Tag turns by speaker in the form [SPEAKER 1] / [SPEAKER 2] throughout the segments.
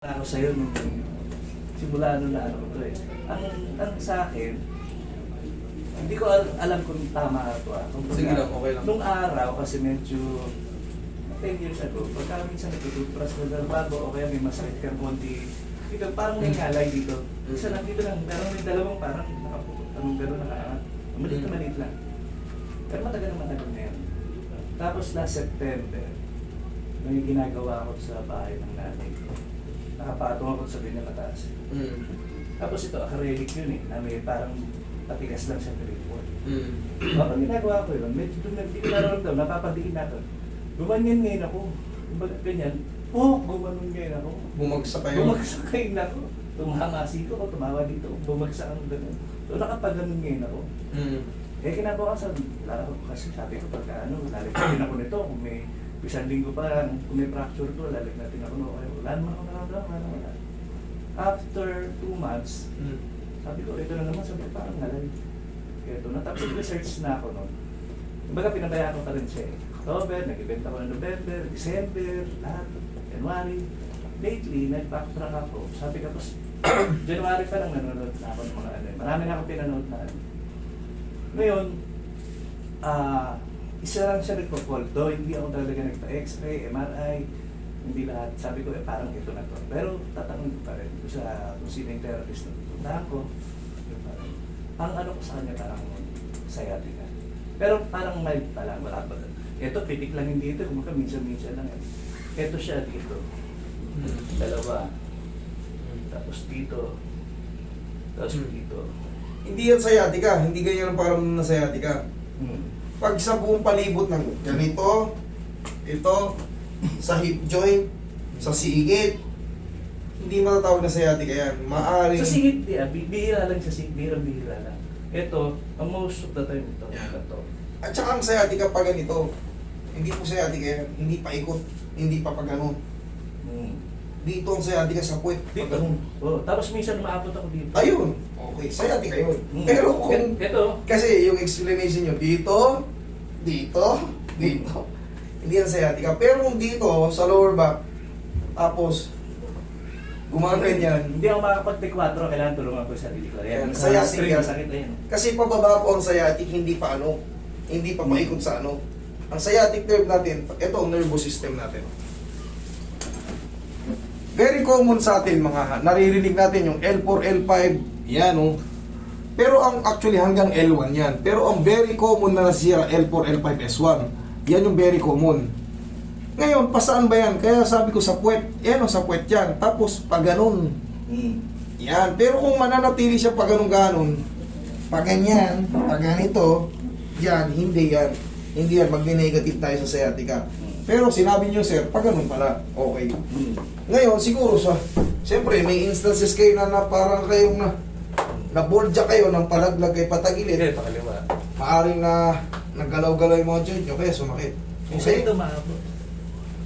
[SPEAKER 1] Ako sa'yo nung simula nung naano ko to eh. Ang sa akin, hindi ko alam kung tama ito ah.
[SPEAKER 2] Sige lang, okay lang.
[SPEAKER 1] Nung araw kasi medyo 10 years ago, pagka minsan nagtututras na bago o kaya may masakit kang konti, dito parang may ngalay dito. Isa lang dito lang, meron may dalawang parang nakapukot, anong gano'n nakaangat. Maliit na maliit lang. Pero matagal na yan. Tapos last September, may ginagawa ako sa bahay ng nanay ko. Nakapatong ako sa binakataas. Tapos ito, acrylic yun eh, na may parang patigas lang sa dripboard. Kapag ginagawa ko yun, medyo doon hindi ko nararamdam, napapadiin na to. Gumanyan ngayon ako, kumbaga ganyan, gumanon ngayon ako.
[SPEAKER 2] Bumagsak kayo?
[SPEAKER 1] Bumagsak ngayon ako. Tumangasi ko, tumawa dito, bumagsak ang gano'n. So nakapaganon ngayon ako. Eh kinagawa ko kasi sabi ko pagka lalagyan ako nito, kung may isang linggo pa, kung may fracture to, lalagyan ako no, wala naman ako nararamdaman, wala. After 2 months, sabi ko, ito na naman, sabi ko, parang nalay. Ito na, tapos research na ako noon. Kumbaga, pinabayaan ko pa rin siya eh. October, nag-event ako ng November, December, lahat, January. Lately, nag-backtrack ako. Sabi ko, tapos, January pa lang nanonood na ako ng mga ano. Marami na akong pinanood na ano. Ngayon, isa lang siya nagpa-call to, hindi ako talaga nagpa-x-ray, MRI, hindi lahat. Sabi ko, parang ito na to. Pero tatanong ko pa rin sa kung sino yung therapist na tutuntahan ko. Ang ano ko sa kanya parang sciatica. Pero parang mild pa lang, wala pa. Ito, pitik lang hindi ito, kumaka minsan-minsan lang. Ito siya dito. Dalawa. Tapos dito. Tapos dito.
[SPEAKER 2] Hindi yan sciatica, hindi ganyan ang pakiramdam na sciatica. Pag sa buong palibot ng ganito, ito, sa hip joint, sa sigit, hindi matatawag na sciatica yan. Maaring...
[SPEAKER 1] Sa sigit, bihira lang sa sigit, bihira lang. Ito, ang most of the time ito. Ito.
[SPEAKER 2] At saka ang sciatica pa ganito, hindi po sciatica yan, hindi pa ikot, hindi pa pagano. Dito ang sciatica sa puwet.
[SPEAKER 1] Dito. Oh, tapos minsan maabot ako dito.
[SPEAKER 2] Ayun, okay, sciatica yun. Pero kung...
[SPEAKER 1] Ito.
[SPEAKER 2] Kasi yung explanation nyo, dito, dito, dito. Hindi yan sciatica. Pero kung dito, sa lower back, tapos, gumaganyan.
[SPEAKER 1] Hindi ako makapag-T4, kailangan tulungan ko sa sarili ko. Yan,
[SPEAKER 2] Sciatic yan.
[SPEAKER 1] Sakit na yan.
[SPEAKER 2] Kasi pababa po ang sciatic, hindi pa ano, hindi pa paikot sa ano. Ang sciatic nerve natin, ito ang nervous system natin. Very common sa atin mga naririnig natin yung L4, L5, yan oh. Pero ang actually hanggang L1 yan. Pero ang very common na nasira L4, L5, S1. Yan yung very common. Ngayon, pasaan ba yan? Kaya sabi ko sa puwet, yan o sa puwet yan. Tapos pag ganun. Yan. Pero kung mananatili siya pag ganun-ganon, pag ganyan, pag ganito, yan, hindi yan. Hindi yan, mag-negative tayo sa sciatica. Pero sinabi niyo sir, pag ganun pala, okay. Ngayon, siguro siyempre may instances kayo na parang kayong nabulja kayo ng palaglag kay patagilid.
[SPEAKER 1] Hindi, pakaliwa.
[SPEAKER 2] Maaring na naggalaw-galaw yung mga joint nyo, kaya sumakit.
[SPEAKER 1] Kasi ito maabot.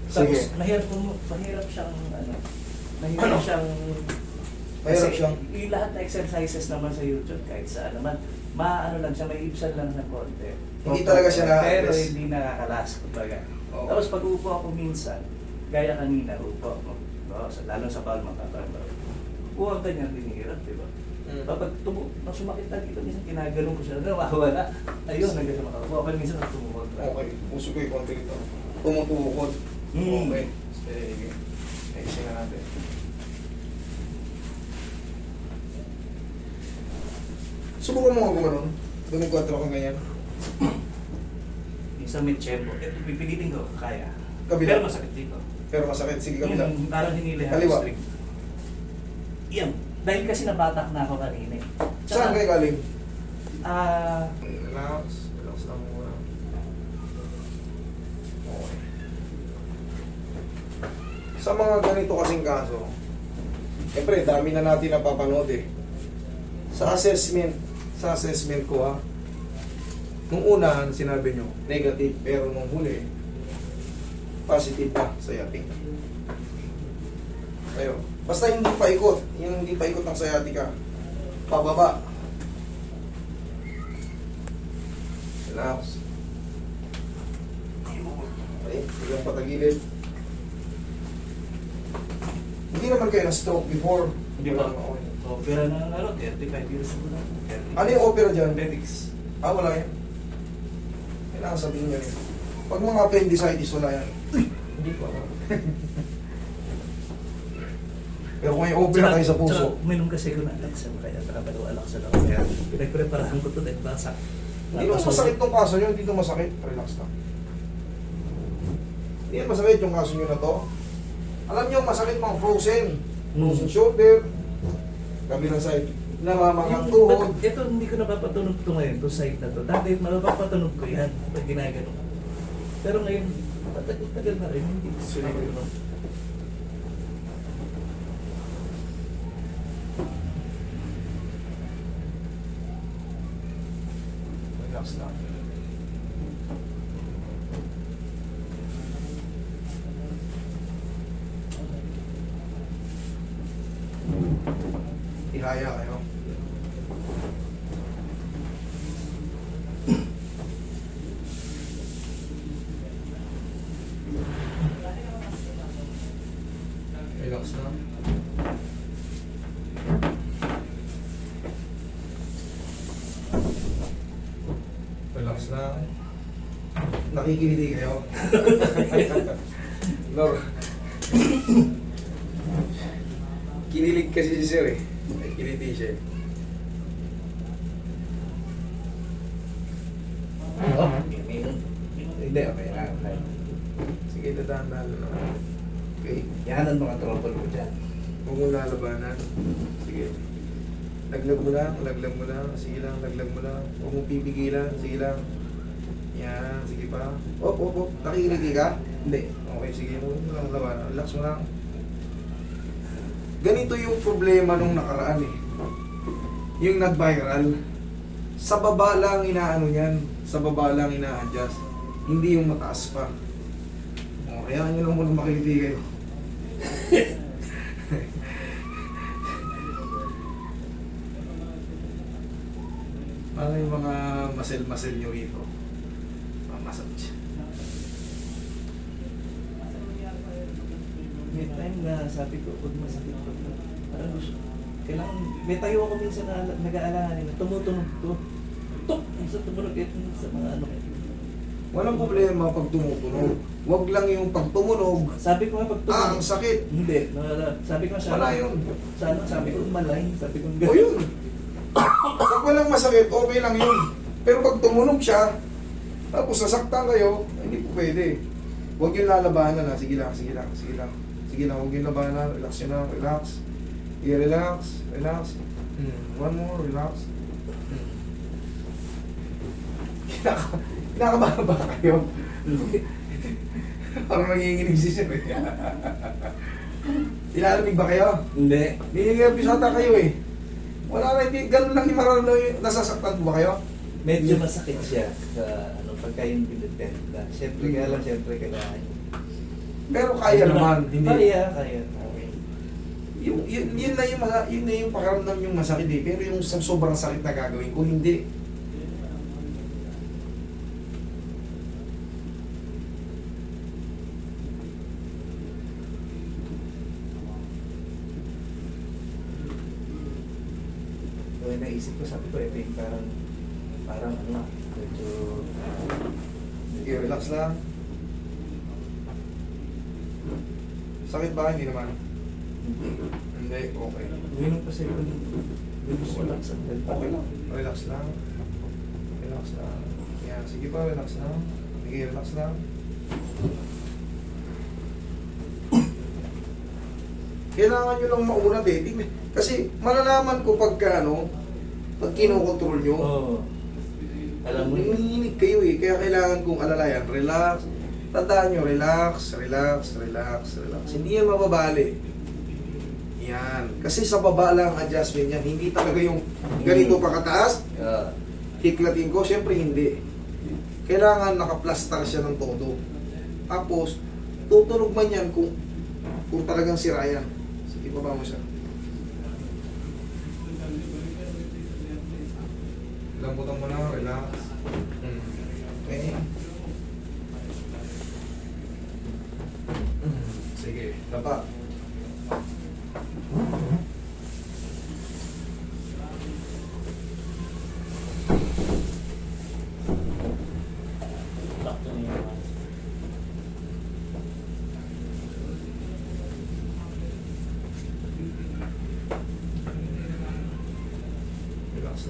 [SPEAKER 2] Sige.
[SPEAKER 1] Tapos, mahirap siyang, mahirap siyang, yung lahat na exercises naman sa YouTube, kahit saan naman, maano lang siya, may ibsan lang sa konti.
[SPEAKER 2] Hindi talaga siya
[SPEAKER 1] Pero
[SPEAKER 2] na-address.
[SPEAKER 1] hindi nakakalas, kumbaga.
[SPEAKER 2] Oo.
[SPEAKER 1] Tapos pag upo ako minsan, gaya kanina, upo ako, lalo sa palma, upo ang ganyan, dinihirap, di ba? Kapag sumakit na dito, minsan kinagalong ko siya, nawawala. Ayun, hanggang sa makaupo. Kapag minsan tumukod.
[SPEAKER 2] Okay, puso ko yung konti ito. Tumutukod. Okay. Sige. Ayusin na natin. Subukan mo nga gumanon. Dumigwatro kang ganyan.
[SPEAKER 1] Minsan may tiyempo. Pipilitin ko, kaya.
[SPEAKER 2] Kabila.
[SPEAKER 1] Pero masakit dito.
[SPEAKER 2] Pero masakit. Sige, kabila.
[SPEAKER 1] Parang hinili
[SPEAKER 2] Kaliwa.
[SPEAKER 1] hamstring. Yan. Dahil kasi nabatak na ako kanina.
[SPEAKER 2] Saan kayo galing?
[SPEAKER 1] Relax.
[SPEAKER 2] Relax lang muna. Okay. Sa mga ganito kasing kaso, siyempre, dami na natin napapanood eh. Sa assessment ko ha, nung una, sinabi nyo, negative, pero nung huli, positive na sa sciatic. Ayun. Basta hindi pa ikot, yung hindi pa ikot ng sciatica, pababa. Relax. Okay, biglang patagilid. Hindi Hindi naman kayo na-stroke before.
[SPEAKER 1] Hindi pa.
[SPEAKER 2] Wala, okay.
[SPEAKER 1] Opera na ano, 35 years mo na.
[SPEAKER 2] Ano yung opera dyan?
[SPEAKER 1] Appendix.
[SPEAKER 2] Wala yan. Kailangan sabihin nyo rin. Pag mga appendicitis, wala yan.
[SPEAKER 1] Hindi pa.
[SPEAKER 2] Pero kung may opera kayo sa puso,
[SPEAKER 1] Uminom kasi ko ng Alaxan, kaya nakapalaw-alaksan ako. Kaya pinagpreparahan ko ito dahil basak.
[SPEAKER 2] hindi naman masakit tong kaso nyo, hindi ito masakit. Relax lang. Hindi yan masakit yung kaso nyo na to. Alam nyo, masakit mga frozen. Frozen shoulder, kabilang side, namamangang tuhod.
[SPEAKER 1] Ito, hindi ko napapatunog ito ngayon, itong side na to. Dati, mapapatunog ko yan pag ginagano. Pero ngayon, tagal na rin, hindi ko sinagano.
[SPEAKER 2] Relax lang. Ihaya kayo. Relax lang. Relax lang. Nakikiliti kayo. Lord. Kinilig kasi si Sir eh. Kiliti siya eh.
[SPEAKER 1] Oh, hindi, okay na. Okay.
[SPEAKER 2] Sige, dadaan-daan na naman. Okay.
[SPEAKER 1] Yahanan mga trouble ko dyan.
[SPEAKER 2] Huwag mong lalabanan. Sige. Laglag mo lang, laglag mo lang. Sige lang, laglag mo lang. Huwag mong pipigilan. Sige lang. Yan, sige pa. Op, op, op. Nakikiliti ka?
[SPEAKER 1] Hindi.
[SPEAKER 2] Okay, sige. Huwag mo lang labanan. Relax mo lang. Ganito yung problema nung nakaraan eh. Yung nag-viral. Sa baba lang inaano yan. Sa baba lang ina-adjust. Hindi yung mataas pa. O, kaya nyo lang muna makiliti kayo. Ano yung mga muscle-muscle nyo rito? Massage.
[SPEAKER 1] May time na sabi ko, huwag masakit pa. Parang gusto. Kailangan, may tayo ako minsan na nag-aalangan na tumutunog to. Tuk! Sa tumunog ito sa mga ano.
[SPEAKER 2] Walang problema pag tumutunog. Huwag lang yung pag tumunog.
[SPEAKER 1] Sabi ko nga pag tumunog.
[SPEAKER 2] Ang sakit.
[SPEAKER 1] Hindi. Sabi ko nga
[SPEAKER 2] Wala yun.
[SPEAKER 1] Sana sabi ko malay. Sabi ko
[SPEAKER 2] O yun. Pag walang masakit, okay lang yun. Pero pag tumunog siya, tapos sasaktan kayo, hindi po pwede. Huwag yung lalabanan na. Sige lang, sige lang, sige lang. Sige lang, huwag yung labanan. Relax yun lang, relax. I-relax, relax. One more, relax. Kinakabahan ba kayo? Parang nanginginig si Sir. Ilalamig ba kayo?
[SPEAKER 1] Hindi.
[SPEAKER 2] Niningirapis ata kayo eh. Wala na, hindi. Ganun lang yung mararamdaman. Nasasaktan po ba kayo?
[SPEAKER 1] Medyo masakit siya sa ano, pagka yung pinitent na. Siyempre kaya lang, siyempre kailangan.
[SPEAKER 2] Pero kaya naman. Hindi.
[SPEAKER 1] Kaya. Okay.
[SPEAKER 2] Yun na yung pakiramdam yung masakit eh. Pero yung sobrang sakit na gagawin ko, hindi.
[SPEAKER 1] So, naisip ko, sabi ko, ito yung parang ano, medyo...
[SPEAKER 2] I-relax lang. Sakit ba? Hindi naman. Hindi, okay.
[SPEAKER 1] Uminom kasi ko gusto lang sa
[SPEAKER 2] Okay lang. Relax lang. Relax lang. Yan, sige pa, relax lang. Sige, relax lang. Kailangan nyo lang maunat eh. Kasi malalaman ko pagka ano, pag kinokontrol nyo,
[SPEAKER 1] Oo. Alam mo yun.
[SPEAKER 2] nanginginig kayo eh. Kaya kailangan kong alalayan. Relax. Tandaan nyo, relax, relax, relax, relax. Hindi yan mababali. Yan. Kasi sa baba lang ang adjustment yan. Hindi talaga yung ganito pa kataas. Hiklatin ko. Siyempre hindi. Kailangan nakaplastar siya ng todo. Tapos, tutunog man yan kung talagang sira yan. Sige, baba mo siya. Lambutan mo na, relax. Okay. Sige, tapa.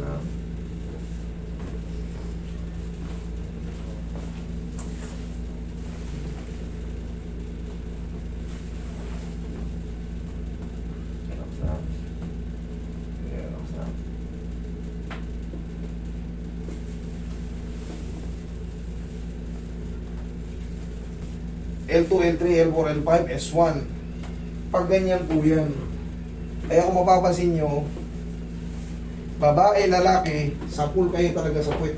[SPEAKER 2] lang. Relax lang. Relax lang. L2, L3, L4, L5, S1. Pag ganyan po yan. Kaya kung mapapansin nyo, babae, lalaki, sa pool kayo talaga sa puwet.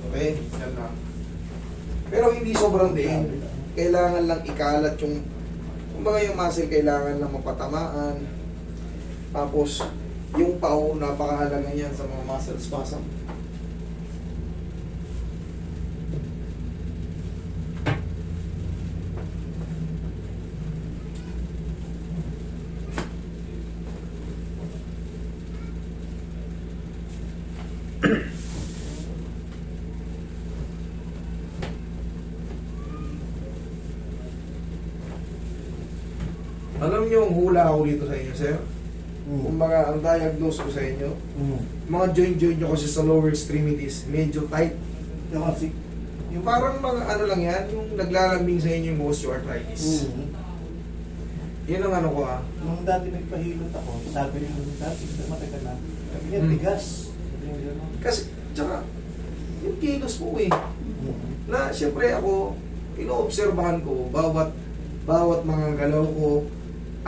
[SPEAKER 2] Okay? Yan na. Pero hindi sobrang diin. Kailangan lang ikalat yung, kumbaga yung muscle, kailangan lang mapatamaan. Tapos, yung pao, napakahalaga yan sa mga muscle spasm. Alam niyo ang hula ako dito sa inyo, sir? Kumbaga, ang diagnose ko sa inyo, mga joint-joint nyo kasi sa lower extremities, medyo tight.
[SPEAKER 1] Kasi,
[SPEAKER 2] Yung parang mga ano lang yan, yung naglalambing sa inyo yung osteoarthritis. Yun ang ano ko
[SPEAKER 1] nung dati nagpahilot ako, sabi nung dati, matagal na, sabi niya, bigas. Sabi niya, gano'n.
[SPEAKER 2] Kasi, tsaka, yung kilos mo na siyempre ako, inoobserbahan ko, bawat mga galaw ko,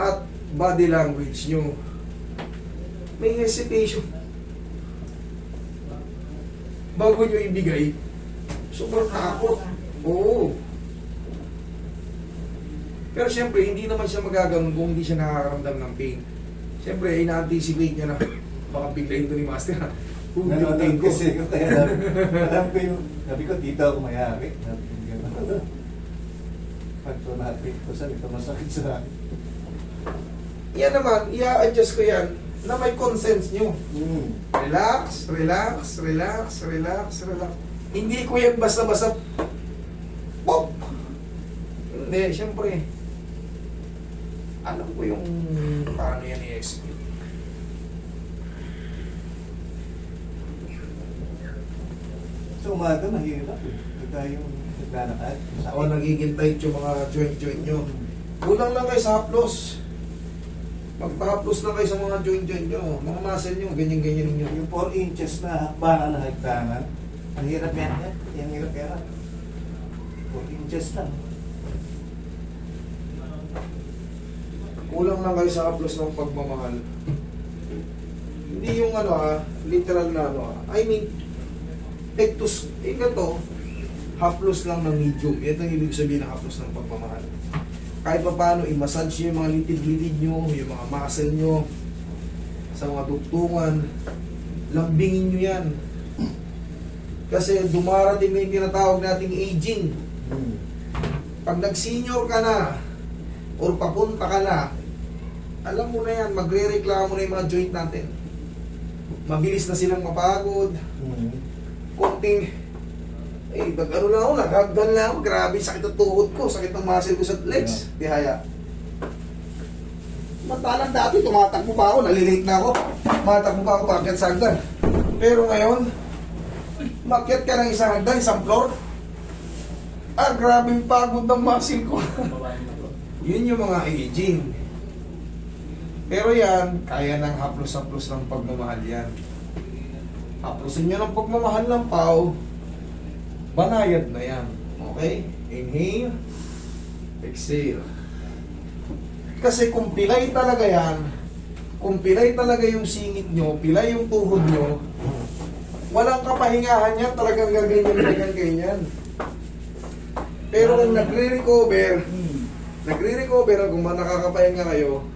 [SPEAKER 2] at body language nyo. May hesitation. Bago nyo ibigay, sobrang takot. Oo. Pero siyempre, hindi naman siya magaganon kung hindi siya nakakaramdam ng pain. Siyempre, ina-anticipate niya na baka biglayin to ni Master.
[SPEAKER 1] Nanonood kasi ko kaya alam ko yung, sabi ko, dito ako mayari. Sabi ko, gano'n. Pag tumapit ko sa ito, masakit sa akin.
[SPEAKER 2] Yan naman, i-adjust ko yan na may consent nyo. Relax, relax, relax, relax, relax. Hindi ko yan basta-basta pop! Hindi, syempre. Alam ko yung paano yan i-execute.
[SPEAKER 1] Sa umaga, mahirap eh. Pagka yung naglalakad.
[SPEAKER 2] O nagiging tight yung mga joint-joint nyo. Kulang lang kayo sa haplos. Magpa-haplos lang kayo sa mga joint-joint nyo. Mga muscle nyo, ganyan-ganyan ninyo.
[SPEAKER 1] Yung 4 inches na hakbangan na hagdangan, ang hirap yan. Yan hirap yan. 4 inches lang.
[SPEAKER 2] Kulang lang kayo sa haplos ng pagmamahal. Hindi yung ano literal na ano I mean, ectus, ganito, haplos lang ng medium. Ito yung ibig sabihin ng haplos ng pagmamahal. Kahit pa paano, i-massage nyo yung mga litid-litid nyo, yung mga muscle nyo, sa mga dugtungan, lambingin nyo yan. Kasi dumarating na yung tinatawag nating aging. Pag nag-senior ka na, or papunta ka na, alam mo na yan, magre-reklamo na yung mga joint natin. Mabilis na silang mapagod, konting, ano lang ako, naghagdan lang ako, grabe, sakit ang tuhod ko, sakit ang muscle ko sa legs, tihaya. Mantalang dati, tumatakbo pa ako, nalilate na ako, tumatakbo pa ako paakyat sa hagdan. Pero ngayon, makyat ka ng isang hagdan, isang floor, grabe yung pagod ng muscle ko. Yun yung mga aging. Pero yan, kaya ng haplos-haplos ng pagmamahal yan. Haplosin nyo ng pagmamahal ng pao, banayad na yan. Okay? Inhale, exhale. Kasi kung pilay talaga yan, kung pilay talaga yung singit nyo, pilay yung tuhod nyo, walang kapahingahan yan, talagang gaganyan. Pero kung nagre-recover, kung nakakapahinga kayo,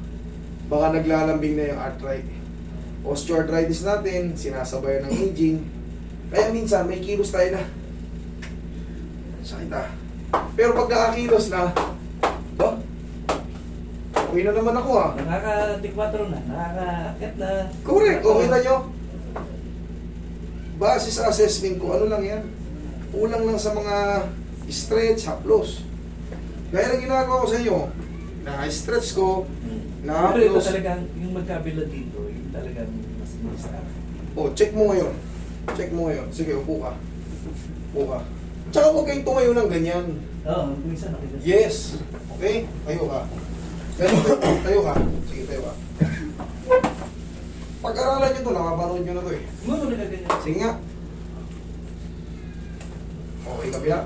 [SPEAKER 2] baka naglalambing na yung arthritis. Osteoarthritis natin, sinasabayan ng aging. Kaya minsan, may kilos tayo na. Sakit Pero pag nakakilos na, okay na naman ako
[SPEAKER 1] Nakaka-4 na, nakaka-akit na.
[SPEAKER 2] Correct, okay na nyo. Base sa assessment ko, ano lang yan? Kulang lang sa mga stretch, haplos. Gaya na ginagawa ko sa inyo, na-stretch ko,
[SPEAKER 1] Pero ito
[SPEAKER 2] na-haplos.
[SPEAKER 1] talagang, yung magkabila dito, yung talagang mas sa akin.
[SPEAKER 2] O, check mo ngayon. Check mo ngayon. Sige, upo ka. Upo ka. Tsaka huwag kayong tumayo ng ganyan.
[SPEAKER 1] Oo, minsan nakita.
[SPEAKER 2] Yes. Okay? Tayo ka. Tayo ka. Sige, tayo ka. Pag-aralan nyo to, nakapanood nyo na to eh.
[SPEAKER 1] Mo na ganyan.
[SPEAKER 2] Sige nga. Okay, kabila.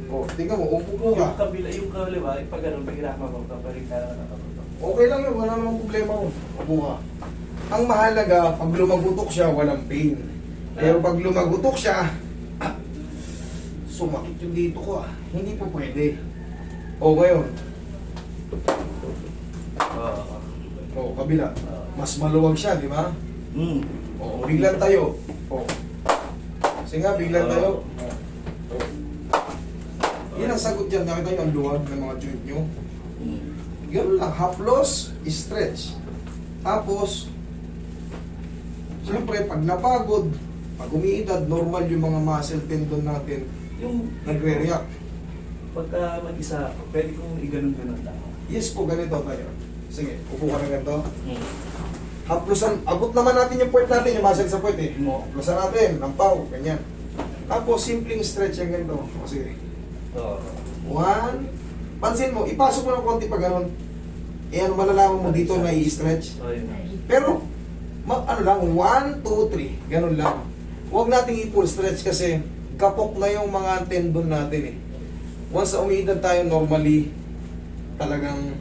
[SPEAKER 2] O, tingnan mo, upo mo
[SPEAKER 1] Yung
[SPEAKER 2] ka.
[SPEAKER 1] kabila, yung kaliwa, pag ganun, mahirapan mo, kapalik ka na nakapagod.
[SPEAKER 2] Okay lang yun, wala namang problema mo. Upo ka. Ang mahalaga, pag lumagutok siya, walang pain. Pero pag lumagutok siya, sumakit yung dito ko ah. Hindi po pwede. O ngayon,
[SPEAKER 1] Oo.
[SPEAKER 2] o kabila. Mas maluwag siya, di ba?
[SPEAKER 1] Hmm.
[SPEAKER 2] O, biglang tayo. O. Sige nga, biglang tayo. O. Yan ang sagot dyan. Nakita nyo ang luwag ng mga joint nyo. Ganun lang, haplos, stretch. Tapos, siyempre, pag napagod, pag umiidad, normal yung mga muscle tendon natin
[SPEAKER 1] Yung
[SPEAKER 2] nagre-react.
[SPEAKER 1] pagka mag-isa, pwede kong iganon-ganon lang.
[SPEAKER 2] Yes po, ganito tayo. Sige, upo ka na ganito.
[SPEAKER 1] Hmm.
[SPEAKER 2] Haplosan, abot naman natin yung puwet natin, yung muscle sa puwet eh.
[SPEAKER 1] Oo.
[SPEAKER 2] Haplosan natin, ng pau, ganyan. Tapos, simpleng stretch yung ganito. O, sige.
[SPEAKER 1] Oo.
[SPEAKER 2] One. Pansin mo, ipasok mo ng konti pa ganun. Eh, ano malalaman mo dito na i-stretch?
[SPEAKER 1] So, yun.
[SPEAKER 2] Pero, ano lang, 1, 2, 3. Ganun lang. Huwag nating i-full stretch kasi kapok na yung mga tendon natin eh. Once na umiidad tayo normally, talagang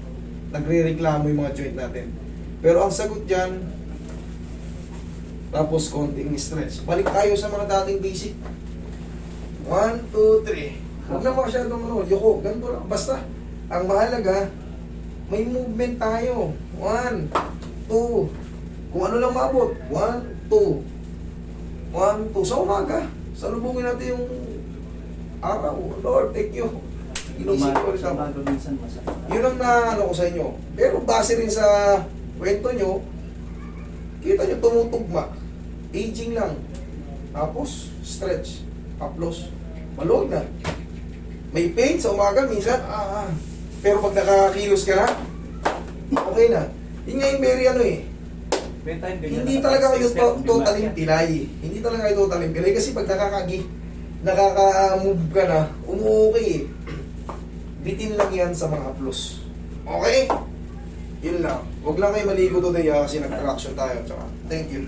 [SPEAKER 2] nagre-reklamo yung mga joint natin. Pero ang sagot dyan, tapos konting stretch. Balik tayo sa mga dating basic. 1, 2, 3. Huwag na masyadong yoko. Ganito lang. Basta, ang mahalaga, may movement tayo. 1, 2. Kung ano lang maabot. 1, 2. 1, 2. Sa umaga. Salubungin natin yung araw. Lord, thank you. Inisip ko rin
[SPEAKER 1] Sa
[SPEAKER 2] ako.
[SPEAKER 1] umaga minsan masakit.
[SPEAKER 2] Yun ang naano ko sa inyo. Pero base rin sa kwento nyo, kita nyo tumutugma. Aging lang. Tapos, stretch. Haplos. Maluwag na. May pain sa umaga, minsan, Pero pag nakakilos ka na, okay na. Yun nga yung very ano eh.
[SPEAKER 1] May time ganyan
[SPEAKER 2] Hindi
[SPEAKER 1] na
[SPEAKER 2] talaga kayo
[SPEAKER 1] step, hindi
[SPEAKER 2] totaling
[SPEAKER 1] ba?
[SPEAKER 2] pilay. Hindi talaga kayo totaling pilay. Kasi pag nakaka-move ka na, umuukay eh. Bitin lang yan sa mga haplos. Okay? Yun lang. Huwag lang kayo maligo today kasi nag-traction tayo. Tsaka, thank you.